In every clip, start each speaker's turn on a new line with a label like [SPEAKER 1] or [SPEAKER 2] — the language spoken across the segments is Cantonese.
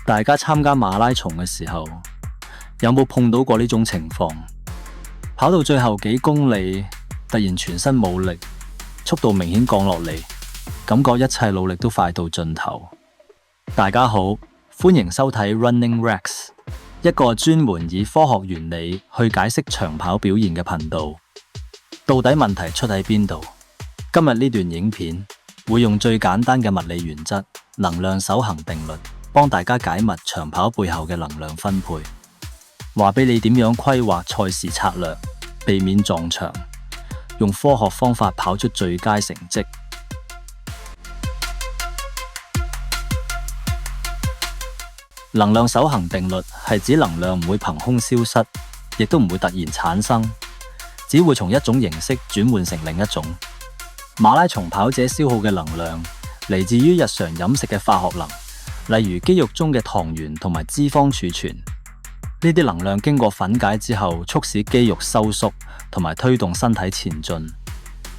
[SPEAKER 1] 大家參加馬拉松嘅時候，有冇碰到過呢種情況？跑到最後幾公里，突然全身冇力，速度明顯降落嚟，感覺一切努力都快到盡頭。大家好，歡迎收睇 Running Rex， 一個專門以科學原理去解釋長跑表現嘅頻道。到底問題出喺邊度？今日呢段影片會用最簡單嘅物理原則——能量守恒定律，幫大家解密長跑背後嘅能量分配，話俾你點樣規劃賽事策略，避免撞牆，用科學方法跑出最佳成績。能量守恒定律係指能量唔會憑空消失，亦都唔會突然產生，只會從一種形式轉換成另一種。馬拉松跑者消耗嘅能量嚟自於日常飲食嘅化學能，例如肌肉中嘅糖原同埋脂肪儲存。呢啲能量經過分解之後，促使肌肉收縮同埋推動身體前進。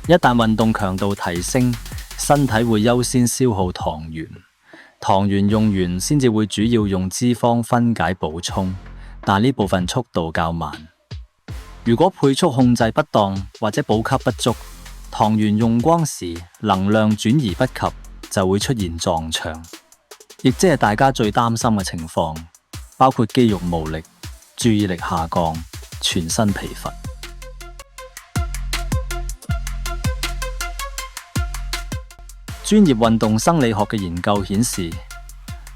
[SPEAKER 1] 一旦運動強度提升，身體會優先消耗糖原，糖原用完先至會主要用脂肪分解補充，但呢部分速度較慢。如果配速控制不當或者補給不足，糖原用光時能量轉移不及，就會出現撞牆，亦即係大家最擔心嘅情況，包括肌肉無力、注意力下降、全身疲乏。專業運動生理學嘅研究顯示，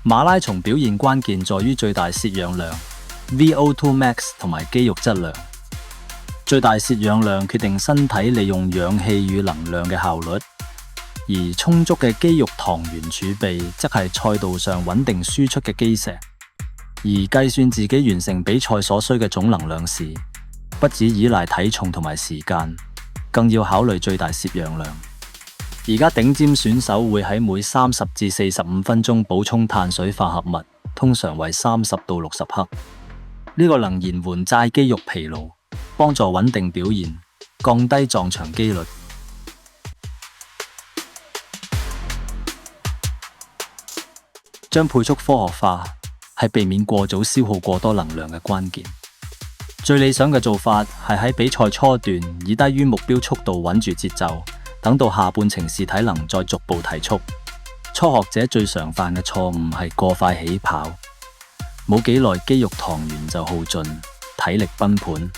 [SPEAKER 1] 馬拉松表現關鍵在於最大攝氧量 VO2 max 同埋肌肉質量。最大攝氧量決定身體利用氧氣與能量嘅效率，而充足嘅肌肉糖原儲備則係賽道上穩定輸出嘅基石。而計算自己完成比賽所需嘅總能量時，不只依賴體重同埋時間，更要考慮最大攝氧量。而家頂尖選手會喺每30至45分鐘補充碳水化合物，通常為30到60克。呢個能延緩債肌肉疲勞，幫助穩定表現，降低撞牆機率。將配速科學化係避免過早消耗過多能量嘅關鍵。最理想嘅做法係喺比賽初段以低於目標速度穩住節奏，等到下半程試體能再逐步提速。初學者最常犯嘅錯誤係過快起跑，冇幾耐肌肉糖原就耗盡，體力崩盤。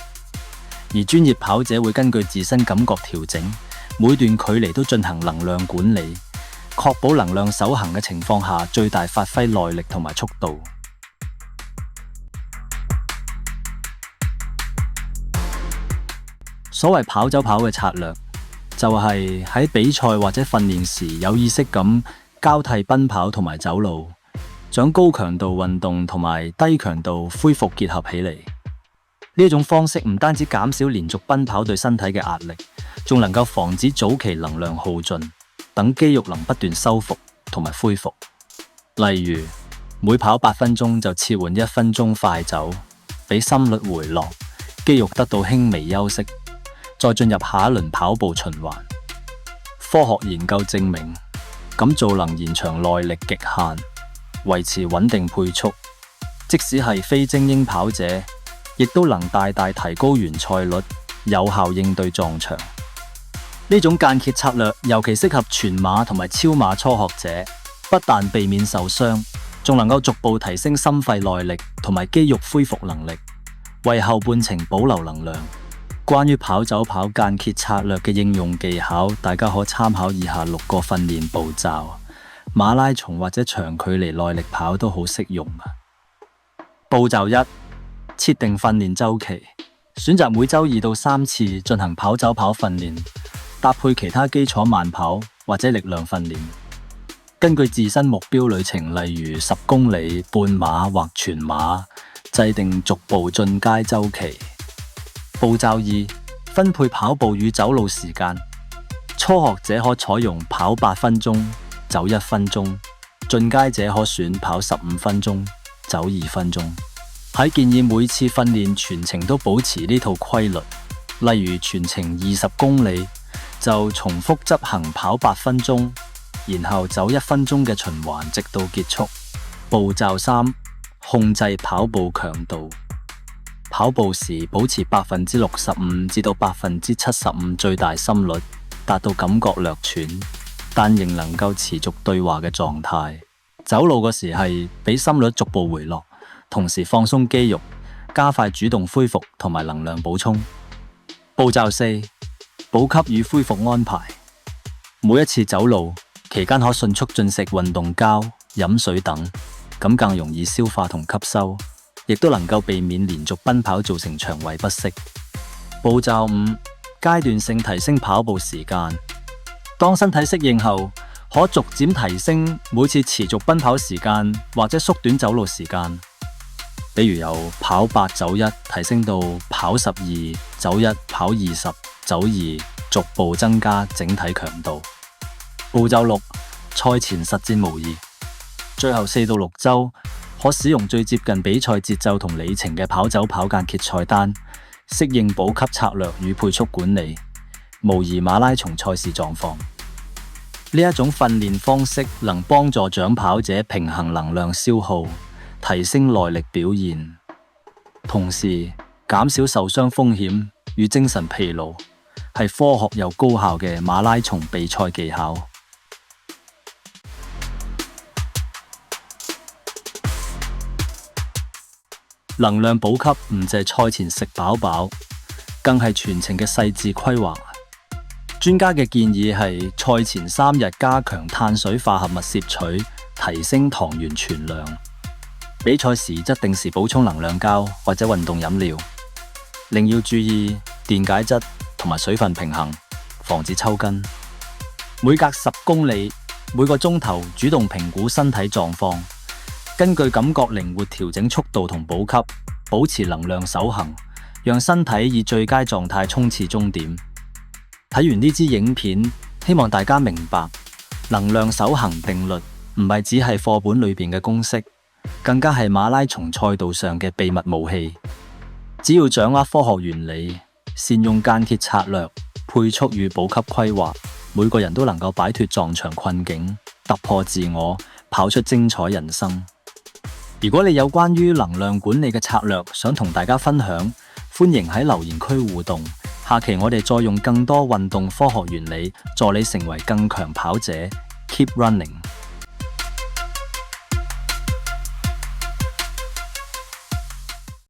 [SPEAKER 1] 而專業跑者會根據自身感覺調整，每段距離都進行能量管理，確保能量守恒嘅情況下最大發揮耐力同埋速度。所謂跑走跑嘅策略，就係喺比賽或者訓練時有意識咁交替奔跑同埋走路，將高強度運動同埋低強度恢復結合起嚟。呢種方式唔單止減少連續奔跑對身體嘅壓力，仲能夠防止早期能量耗盡，等肌肉能不斷修復同埋恢復。例如，每跑8分鐘就切換1分鐘快走，俾心率回落，肌肉得到輕微休息，再進入下一輪跑步循環。科學研究證明，咁做能延長耐力極限，維持穩定配速，即使係非精英跑者，亦都能大大提高完賽率，有效應對撞牆。呢種間歇策略尤其適合全馬同埋超馬初學者，不但避免受傷，仲能夠逐步提升心肺耐力同埋肌肉恢復能力，為後半程保留能量。關於跑走跑間歇策略嘅應用技巧，大家可參考以下6個訓練步驟，馬拉松或者長距離耐力跑都好適用。步驟1：設定訓練週期，選擇每週2到3次進行跑走跑訓練，搭配其他基礎慢跑或者力量訓練。根據自身目標旅程，例如10公里、半馬或全馬，制定逐步進階週期。步驟2：分配跑步與走路時間，初學者可採用跑8分鐘，走1分鐘，進階者可選跑15分鐘，走2分鐘。喺建議每次訓練全程都保持呢套規律，例如全程20公里就重複執行跑8分鐘，然後走1分鐘嘅循環直到結束。步驟3：控制跑步強度。跑步時保持65%至到75%最大心率，達到感覺略喘，但仍能夠持續對話嘅狀態。走路嗰時係俾心率逐步回落，同時放鬆肌肉，加快主動恢復同埋能量補充。步驟4：補給與恢復安排。每一次走路期間可迅速進食運動膠、飲水等，咁更容易消化同吸收，亦都能夠避免連續奔跑造成腸胃不適。步驟5：階段性提升跑步時間。當身體適應後，可逐漸提升每次持續奔跑時間，或者縮短走路時間。比如由跑8走1提升到跑12走1跑20走2，逐步增加整體強度。步驟6：賽前實戰模擬。最後4到6周，可使用最接近比賽節奏同里程嘅跑走跑間歇賽單，適應補給策略與配速管理，模擬馬拉松賽事狀況。呢一種訓練方式能幫助長跑者平衡能量消耗，提升耐力表現，同時減少受傷風險與精神疲勞，係科學又高效嘅馬拉松備賽技巧。能量補給唔淨係賽前食飽飽，更係全程嘅細緻規劃。專家嘅建議係賽前3日加強碳水化合物攝取，提升糖原存量。比賽時則定時補充能量膠或者運動飲料。另要注意電解質同埋水分平衡，防止抽筋。每隔10公里，每個鐘頭主動評估身體狀況，根據感覺靈活調整速度同補給，保持能量守恒，讓身體以最佳狀態衝刺終點。睇完呢支影片，希望大家明白能量守恒定律唔係只係課本裏邊嘅公式，更加係馬拉松賽道上嘅秘密武器。只要掌握科學原理，善用間歇策略、配速與補給規劃，每個人都能夠擺脫撞牆困境，突破自我，跑出精彩人生。如果你有關於能量管理嘅策略想同大家分享，歡迎喺留言區互動。下期我哋再用更多運動科學原理助你成為更強跑者。Keep running！